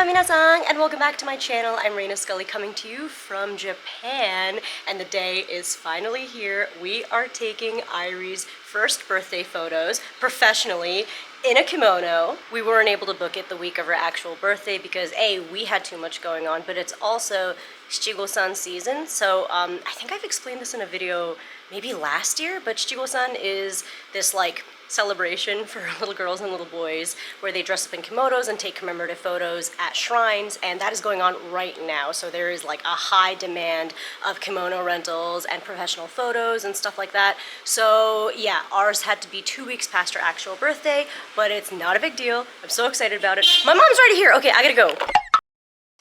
Konnichiwa minasan, and welcome back to my channel. I'm Reina Scully coming to you from Japan, and the day is finally here. We are taking Irie's first birthday photos professionally in a kimono. We weren't able to book it the week of her actual birthday because A, we had too much going on, but it's also Shichigo-san season. So I think I've explained this in a video maybe last year, but Shichigo-san is this like celebration for little girls and little boys where they dress up in kimonos and take commemorative photos at shrines, and that is going on right now. So there is like a high demand of kimono rentals and professional photos and stuff like that. So yeah, ours had to be 2 weeks past her actual birthday, but it's not a big deal. I'm so excited about it. My mom's already here. Okay, I gotta go.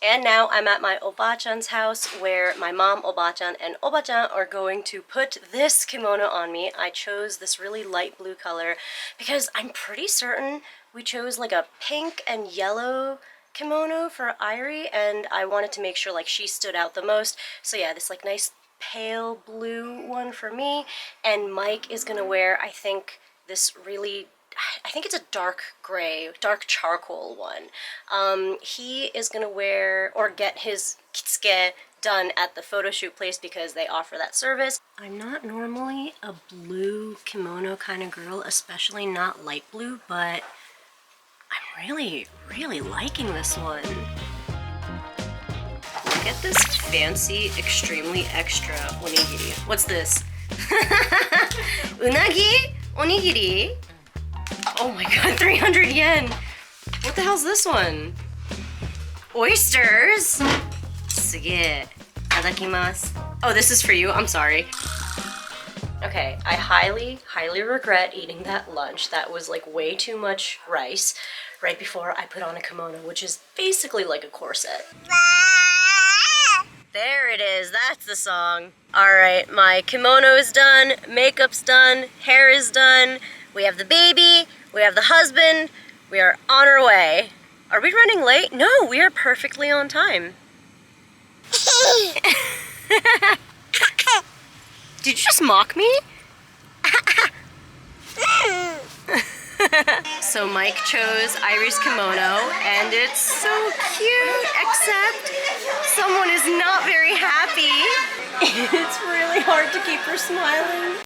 And now I'm at my Oba-chan's house where my mom, Oba-chan, and Oba-chan are going to put this kimono on me. I chose this really light blue color because I'm pretty certain we chose like a pink and yellow kimono for Irie, and I wanted to make sure like she stood out the most. So yeah, this like nice pale blue one for me, and Mike is gonna wear, I think, this really, I think it's a dark gray, dark charcoal one. He is gonna wear or get his kitsuke done at the photo shoot place because they offer that service. I'm not normally a blue kimono kind of girl, especially not light blue, but I'm really liking this one. Look at this fancy, extremely extra onigiri. What's this? Unagi? Onigiri? Oh my god, 300 yen! What the hell's this one? Oysters? Suge. Itadakimasu. Oh, this is for you? I'm sorry. Okay, I highly regret eating that lunch. That was like way too much rice right before I put on a kimono, which is basically like a corset. There it is, that's the song. Alright, my kimono is done, makeup's done, hair is done. We have the baby, we have the husband, we are on our way. Are we running late? No, we are perfectly on time. Did you just mock me? So Mike chose Irie's kimono, and it's so cute, except someone is not very happy. It's really hard to keep her smiling.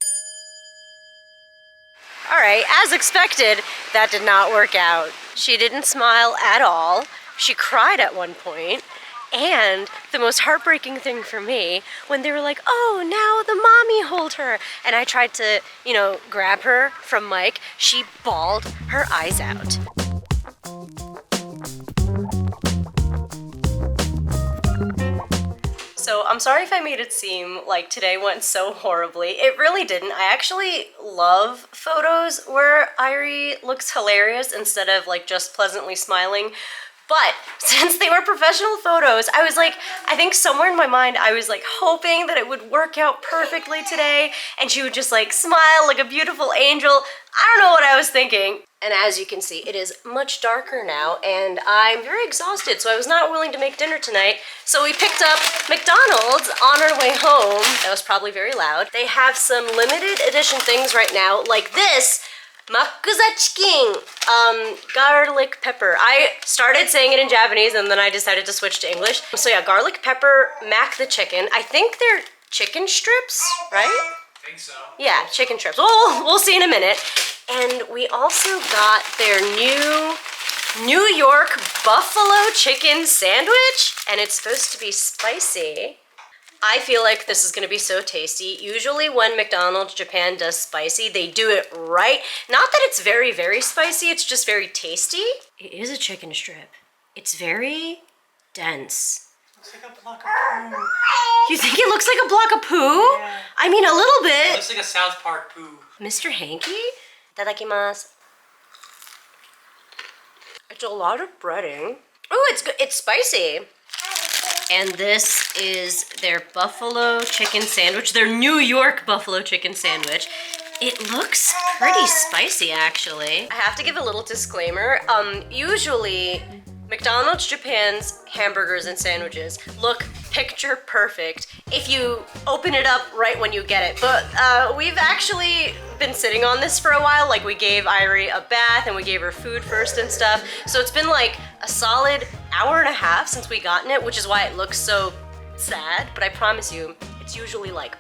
Alright, as expected, that did not work out. She didn't smile at all. She cried at one point. And the most heartbreaking thing for me, when they were like, oh, now the mommy hold her. And I tried to, you know, grab her from Mike. She bawled her eyes out. So I'm sorry if I made it seem like today went so horribly. It really didn't. I actually love photos where Irie looks hilarious instead of like just pleasantly smiling. But since they were professional photos, I was like, I think somewhere in my mind, I was like hoping that it would work out perfectly today and she would just like smile like a beautiful angel. I don't know what I was thinking. And as you can see, it is much darker now and I'm very exhausted, so I was not willing to make dinner tonight. So we picked up McDonald's on our way home. That was probably very loud. They have some limited edition things right now, like this. Chicken, garlic pepper. I started saying it in Japanese and then I decided to switch to English. So yeah, garlic pepper mac the chicken. I think they're chicken strips, right? I think so. Yeah, chicken strips. We'll see in a minute. And we also got their new New York buffalo chicken sandwich, and it's supposed to be spicy. I feel like this is gonna be so tasty. Usually when McDonald's Japan does spicy, they do it right. Not that it's very spicy, it's just very tasty. It is a chicken strip. It's very dense. Looks like a block of poo. You think it looks like a block of poo? Yeah. I mean, a little bit. It looks like a South Park poo. Mr. Hanky? Itadakimasu. It's a lot of breading. Oh, it's good. It's spicy. And this is their buffalo chicken sandwich, their New York buffalo chicken sandwich. It looks pretty spicy, actually. I have to give a little disclaimer. Usually McDonald's Japan's hamburgers and sandwiches look picture perfect if you open it up right when you get it. But we've actually been sitting on this for a while. Like, we gave Irie a bath and we gave her food first and stuff. So it's been like a solid hour and a half since we gotten it, which is why it looks so sad. But I promise you, it's usually like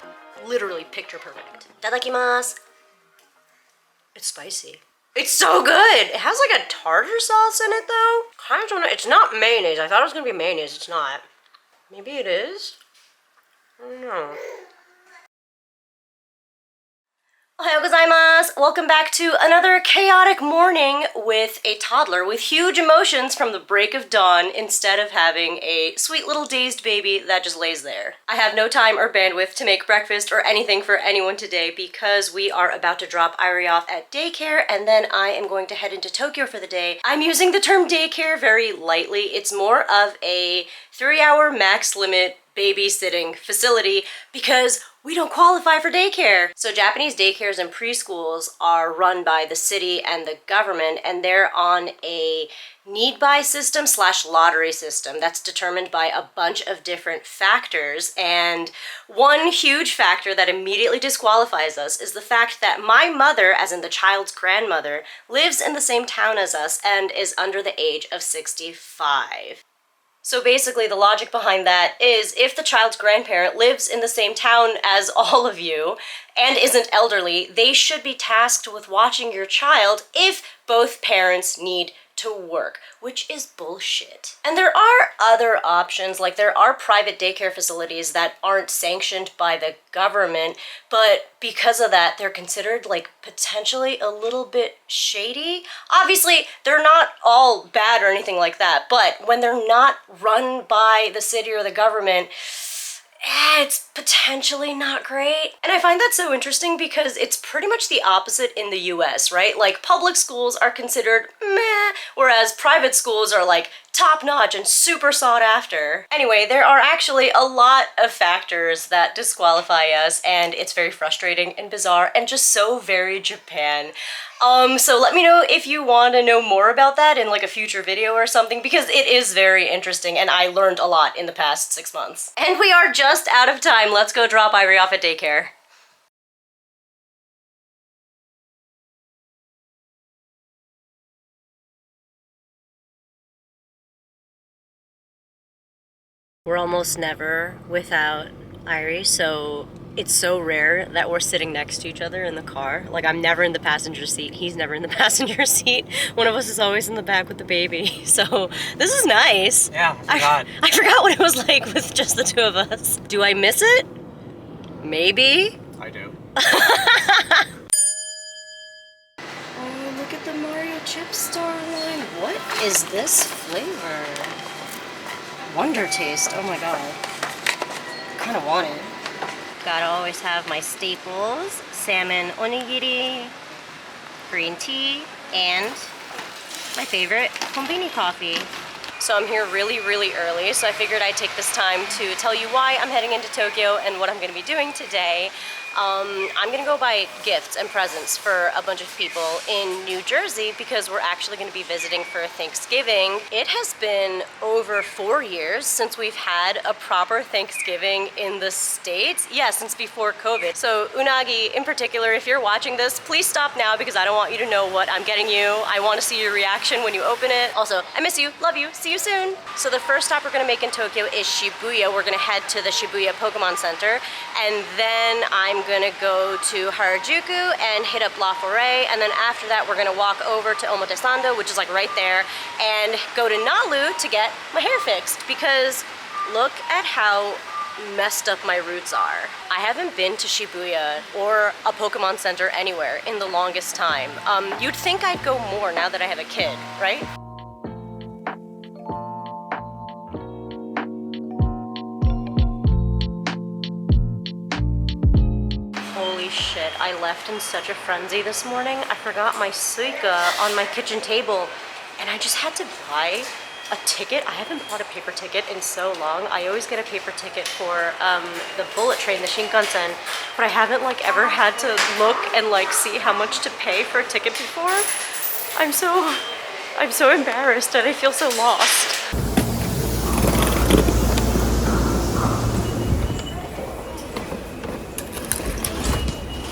literally picture perfect. Itadakimasu. It's spicy. It's so good! It has like a tartar sauce in it though. Kind of don't know. It's not mayonnaise. I thought it was gonna be mayonnaise. It's not. Maybe it is? I don't know. Ohayou gozaimasu! Welcome back to another chaotic morning with a toddler with huge emotions from the break of dawn instead of having a sweet little dazed baby that just lays there. I have no time or bandwidth to make breakfast or anything for anyone today because we are about to drop Irie off at daycare and then I am going to head into Tokyo for the day. I'm using the term daycare very lightly. It's more of a 3-hour max limit babysitting facility because we don't qualify for daycare. So Japanese daycares and preschools are run by the city and the government, and they're on a need-buy system / lottery system that's determined by a bunch of different factors. And one huge factor that immediately disqualifies us is the fact that my mother, as in the child's grandmother, lives in the same town as us and is under the age of 65. So basically the logic behind that is if the child's grandparent lives in the same town as all of you and isn't elderly, they should be tasked with watching your child if both parents need to work, which is bullshit. And there are other options, like there are private daycare facilities that aren't sanctioned by the government, but because of that, they're considered like potentially a little bit shady. Obviously, they're not all bad or anything like that, but when they're not run by the city or the government, it's potentially not great. And I find that so interesting because it's pretty much the opposite in the US, right? Like public schools are considered meh, whereas private schools are like top-notch and super sought after. Anyway, there are actually a lot of factors that disqualify us, and it's very frustrating and bizarre and just so very Japan. So let me know if you want to know more about that in like a future video or something, because it is very interesting and I learned a lot in the past 6 months. And we are just out of time. Let's go drop Irie off at daycare. We're almost never without Irie, so it's so rare that we're sitting next to each other in the car. Like, I'm never in the passenger seat, he's never in the passenger seat. One of us is always in the back with the baby, so this is nice. Yeah, I forgot. I forgot what it was like with just the two of us. Do I miss it? Maybe. I do. Oh, look at the Mario chip starline. What is this flavor? Wonder Taste. Oh my god. I kind of want it. Gotta always have my staples: salmon onigiri, green tea, and my favorite, konbini coffee. So I'm here really, really early, so I figured I'd take this time to tell you why I'm heading into Tokyo and what I'm gonna be doing today. I'm gonna go buy gifts and presents for a bunch of people in New Jersey because we're actually gonna be visiting for Thanksgiving. It has been over 4 years since we've had a proper Thanksgiving in the States. Yeah, since before COVID. So Unagi in particular, if you're watching this, please stop now because I don't want you to know what I'm getting you. I wanna see your reaction when you open it. Also, I miss you, love you, see you soon. So the first stop we're gonna make in Tokyo is Shibuya. We're gonna head to the Shibuya Pokemon Center, and then I'm gonna go to Harajuku and hit up Foret, and then after that we're gonna walk over to Omotesando, which is like right there, and go to Nalu to get my hair fixed because look at how messed up my roots are. I haven't been to Shibuya or a Pokemon Center anywhere in the longest time. You'd think I'd go more now that I have a kid, right? Holy shit, I left in such a frenzy this morning. I forgot my Suica on my kitchen table and I just had to buy a ticket. I haven't bought a paper ticket in so long. I always get a paper ticket for the bullet train, the Shinkansen, but I haven't like ever had to look and like see how much to pay for a ticket before. I'm so I'm so embarrassed and I feel so lost.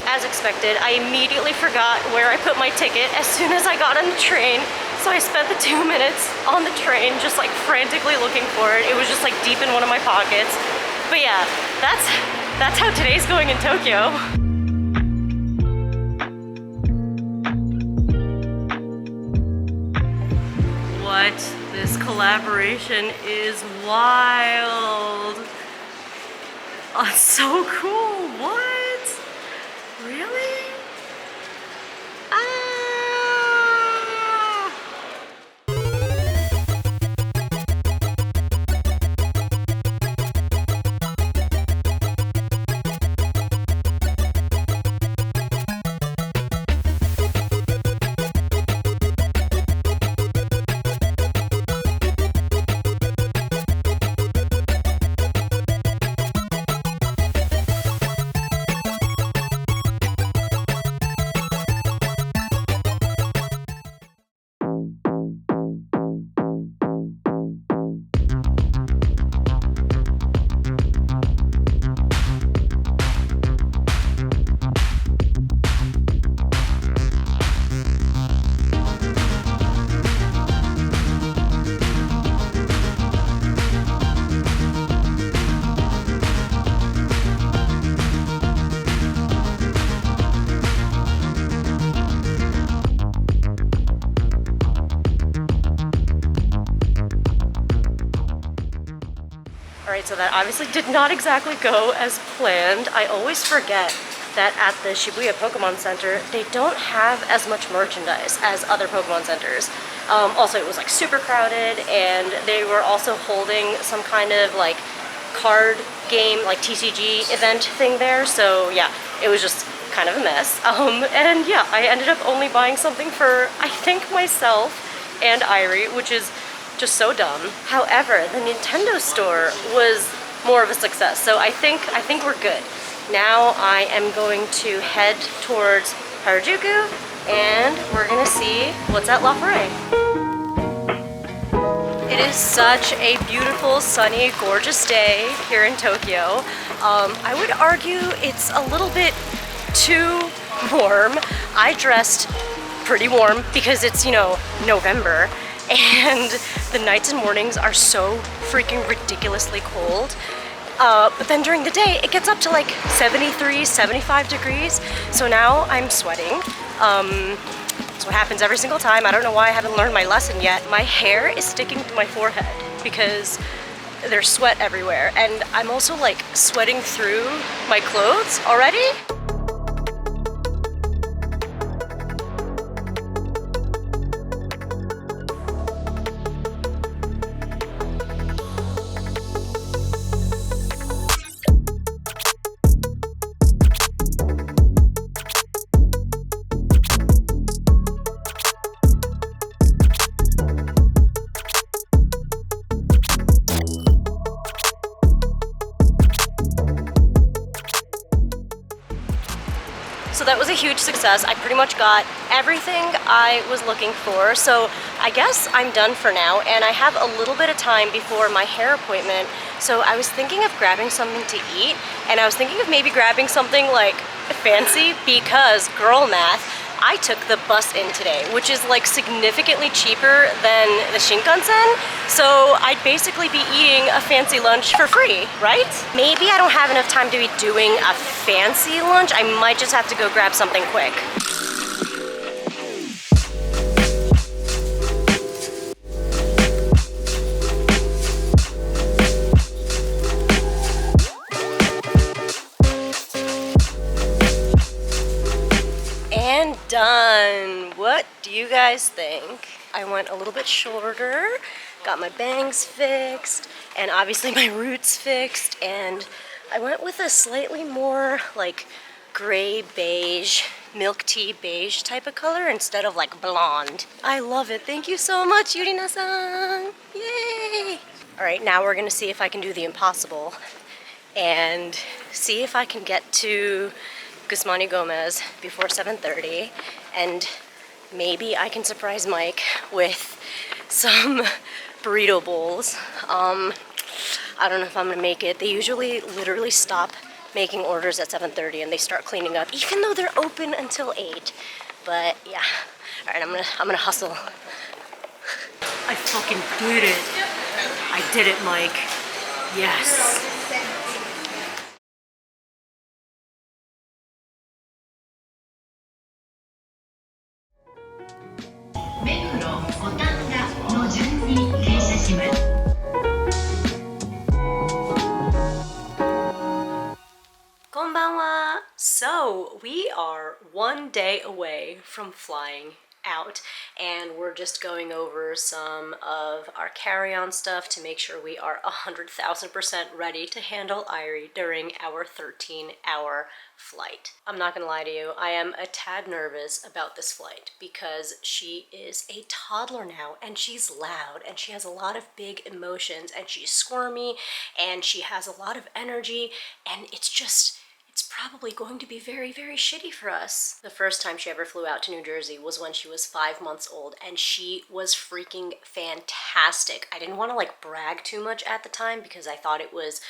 As expected, I immediately forgot where I put my ticket as soon as I got on the train. So I spent the 2 minutes on the train just like frantically looking for it. It was just like deep in one of my pockets. But yeah, that's how today's going in Tokyo. What? This collaboration is wild. Oh, it's so cool. What? Really? Ah! Alright, so that obviously did not exactly go as planned. I always forget that at the Shibuya Pokemon Center, they don't have as much merchandise as other Pokemon centers. Also, it was like super crowded, and they were also holding some kind of like card game, like TCG event thing there. So yeah, it was just kind of a mess. And yeah, I ended up only buying something for, I think, myself and Irie, which is just so dumb. However, the Nintendo store was more of a success, so I think we're good. Now I am going to head towards Harajuku, and we're gonna see what's at La Foret. It is such a beautiful, sunny, gorgeous day here in Tokyo. I would argue it's a little bit too warm. I dressed pretty warm because it's, you know, November, and the nights and mornings are so freaking ridiculously cold. But then during the day, it gets up to like 73, 75 degrees. So now I'm sweating. That's what happens every single time. I don't know why I haven't learned my lesson yet. My hair is sticking to my forehead because there's sweat everywhere. And I'm also like sweating through my clothes already. So that was a huge success. I pretty much got everything I was looking for. So I guess I'm done for now, and I have a little bit of time before my hair appointment. So I was thinking of grabbing something to eat, and I was thinking of maybe grabbing something like fancy because, girl math, I took the bus in today, which is like significantly cheaper than the Shinkansen. So I'd basically be eating a fancy lunch for free, right? Maybe I don't have enough time to be doing a fancy lunch. I might just have to go grab something quick. And done. What do you guys think? I went a little bit shorter, got my bangs fixed, and obviously my roots fixed, and I went with a slightly more like gray beige, milk tea beige type of color instead of like blonde. I love it. Thank you so much, Yurina-san. Yay! All right, now we're gonna see if I can do the impossible and see if I can get to Guzmán y Gómez before 7:30 and maybe I can surprise Mike with some burrito bowls. I don't know if I'm gonna make it. They usually literally stop making orders at 7:30 and they start cleaning up, even though they're open until 8. But yeah, all right, I'm gonna hustle. I fucking did it. I did it, Mike. Yes. Konbanwa! So, we are one day away from flying out, and we're just going over some of our carry-on stuff to make sure we are 100,000% ready to handle Irie during our 13-hour flight. I'm not gonna lie to you, I am a tad nervous about this flight because she is a toddler now and she's loud and she has a lot of big emotions and she's squirmy and she has a lot of energy, and it's probably going to be very, very shitty for us. The first time she ever flew out to New Jersey was when she was 5 months old, and she was freaking fantastic. I didn't want to like brag too much at the time because I thought it was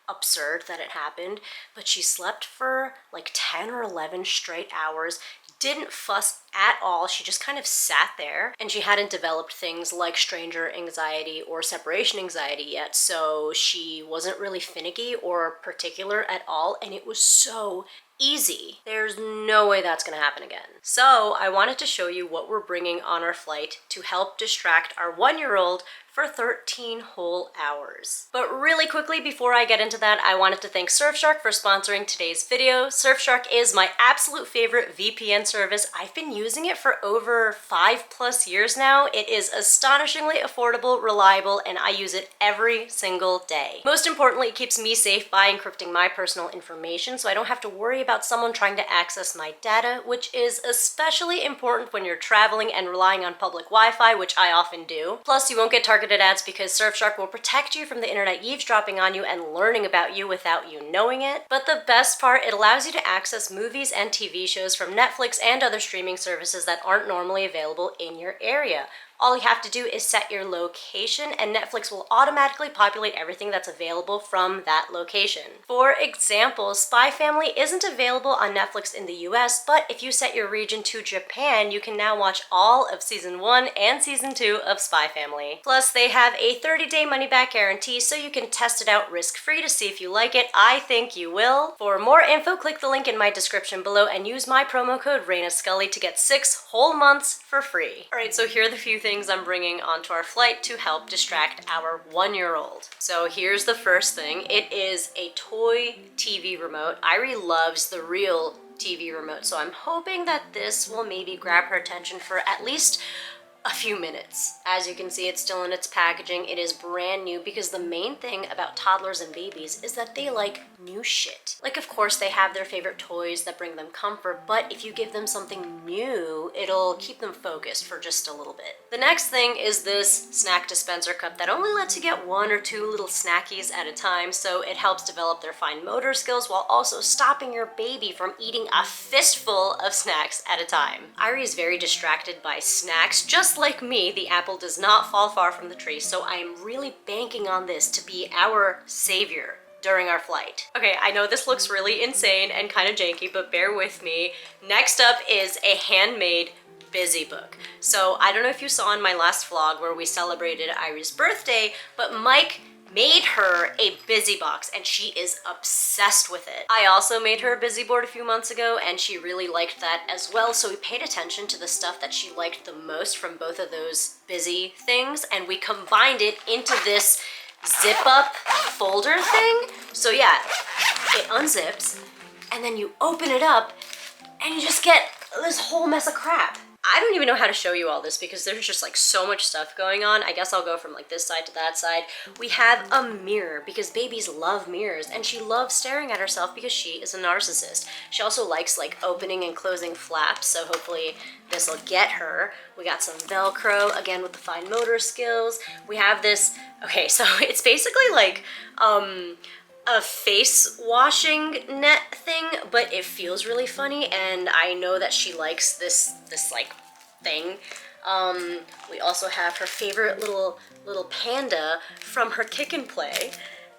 absurd that it happened, but she slept for like 10 or 11 straight hours, didn't fuss at all. She just kind of sat there, and she hadn't developed things like stranger anxiety or separation anxiety yet, so she wasn't really finicky or particular at all, and it was so easy. There's no way that's gonna happen again. So I wanted to show you what we're bringing on our flight to help distract our 1-year-old for 13 whole hours. But really quickly, before I get into that, I wanted to thank Surfshark for sponsoring today's video. Surfshark is my absolute favorite VPN service. I've been using it for over 5+ years now. It is astonishingly affordable, reliable, and I use it every single day. Most importantly, it keeps me safe by encrypting my personal information, so I don't have to worry about someone trying to access my data, which is especially important when you're traveling and relying on public Wi-Fi, which I often do. Plus, you won't get targeted ads because Surfshark will protect you from the internet eavesdropping on you and learning about you without you knowing it. But the best part, it allows you to access movies and TV shows from Netflix and other streaming services that aren't normally available in your area. All you have to do is set your location and Netflix will automatically populate everything that's available from that location. For example, Spy Family isn't available on Netflix in the US, but if you set your region to Japan, you can now watch all of Season 1 and Season 2 of Spy Family. Plus, they have a 30-day money-back guarantee, so you can test it out risk-free to see if you like it. I think you will. For more info, click the link in my description below and use my promo code Reina Scully to get 6 whole months for free. Alright, so here are the few things I'm bringing onto our flight to help distract our 1-year-old. So here's the first thing. It is a toy TV remote. Irie loves the real TV remote, so I'm hoping that this will maybe grab her attention for at least a few minutes. As you can see, it's still in its packaging. It is brand new because the main thing about toddlers and babies is that they like new shit. Like, of course, they have their favorite toys that bring them comfort, but if you give them something new, it'll keep them focused for just a little bit. The next thing is this snack dispenser cup that only lets you get 1 or 2 little snackies at a time, so it helps develop their fine motor skills while also stopping your baby from eating a fistful of snacks at a time. Irie is very distracted by snacks. Just like me, the apple does not fall far from the tree, so I am really banking on this to be our savior during our flight. Okay, I know this looks really insane and kind of janky, but bear with me. Next up is a handmade busy book. So I don't know if you saw in my last vlog where we celebrated Irie's birthday, but Mike made her a busy box and she is obsessed with it. I also made her a busy board a few months ago and she really liked that as well, so we paid attention to the stuff that she liked the most from both of those busy things and we combined it into this zip up folder thing. So yeah, it unzips and then you open it up and you just get this whole mess of crap. I don't even know how to show you all this because there's just like so much stuff going on. I guess I'll go from like this side to that side. We have a mirror because babies love mirrors and she loves staring at herself because she is a narcissist. She also likes like opening and closing flaps, so hopefully this will get her. We got some Velcro, again with the fine motor skills. We have this, okay, so it's basically like a face washing net thing, but it feels really funny and I know that she likes this like thing. We also have her favorite little panda from her kick and play.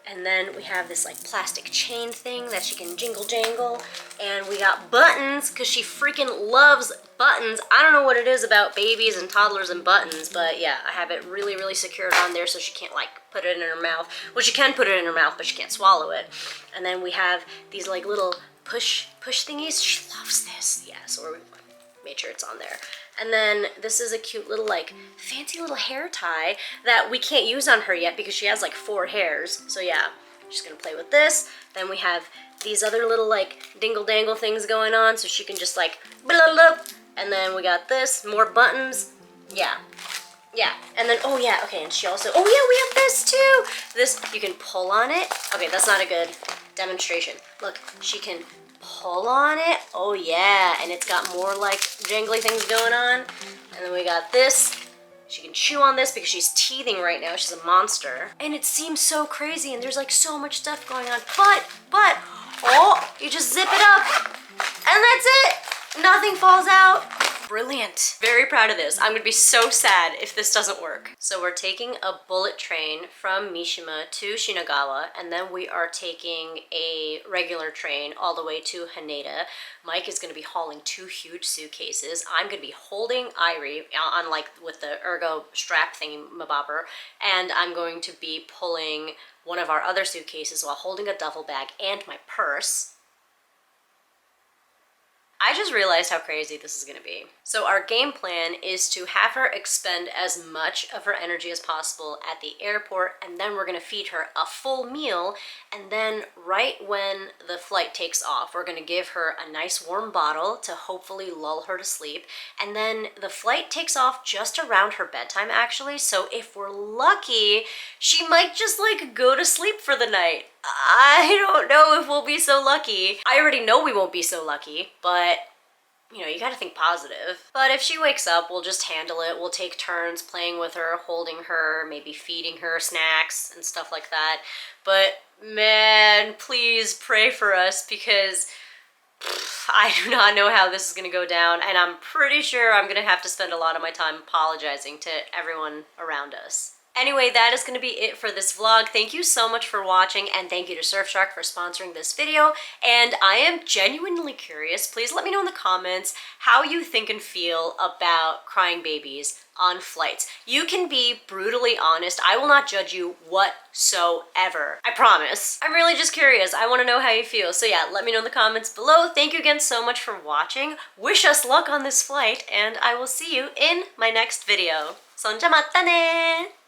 And then we have this like plastic chain thing that she can jingle jangle. And we got buttons because she freaking loves buttons. I don't know what it is about babies and toddlers and buttons, but yeah, I have it really, really secured on there so she can't like put it in her mouth. Well, she can put it in her mouth, but she can't swallow it. And then we have these like little push thingies. She loves this. Yeah, so we made sure it's on there. And then this is a cute little like fancy little hair tie that we can't use on her yet because she has like 4 hairs. So yeah, she's gonna play with this. Then we have these other little like dingle dangle things going on so she can just like blah, blah. And then we got this, more buttons. Yeah. Yeah, and then, oh yeah, okay, and she also, oh yeah, we have this too. This, you can pull on it. Okay, that's not a good demonstration. Look, she can pull on it. Oh yeah, and it's got more like jangly things going on. And then we got this. She can chew on this because she's teething right now. She's a monster. And it seems so crazy and there's like so much stuff going on. But, oh, you just zip it up and that's it. Nothing falls out. Brilliant. Very proud of this. I'm gonna be so sad if this doesn't work. So we're taking a bullet train from Mishima to Shinagawa, and then we are taking a regular train all the way to Haneda. Mike is gonna be hauling 2 huge suitcases. I'm gonna be holding Irie on like with the ergo strap thingy mabobber, and I'm going to be pulling one of our other suitcases while holding a duffel bag and my purse. I just realized how crazy this is gonna be. So our game plan is to have her expend as much of her energy as possible at the airport, and then we're gonna feed her a full meal, and then right when the flight takes off, we're gonna give her a nice warm bottle to hopefully lull her to sleep, and then the flight takes off just around her bedtime actually, so if we're lucky, she might just like go to sleep for the night. I don't know if we'll be so lucky. I already know we won't be so lucky, but you know, you gotta think positive. But if she wakes up, we'll just handle it. We'll take turns playing with her, holding her, maybe feeding her snacks and stuff like that. But man, please pray for us because I do not know how this is gonna go down, and I'm pretty sure I'm gonna have to spend a lot of my time apologizing to everyone around us. Anyway, that is going to be it for this vlog. Thank you so much for watching, and thank you to Surfshark for sponsoring this video. And I am genuinely curious, please let me know in the comments how you think and feel about crying babies on flights. You can be brutally honest. I will not judge you whatsoever. I promise. I'm really just curious. I want to know how you feel. So yeah, let me know in the comments below. Thank you again so much for watching. Wish us luck on this flight, and I will see you in my next video. そんじゃまたね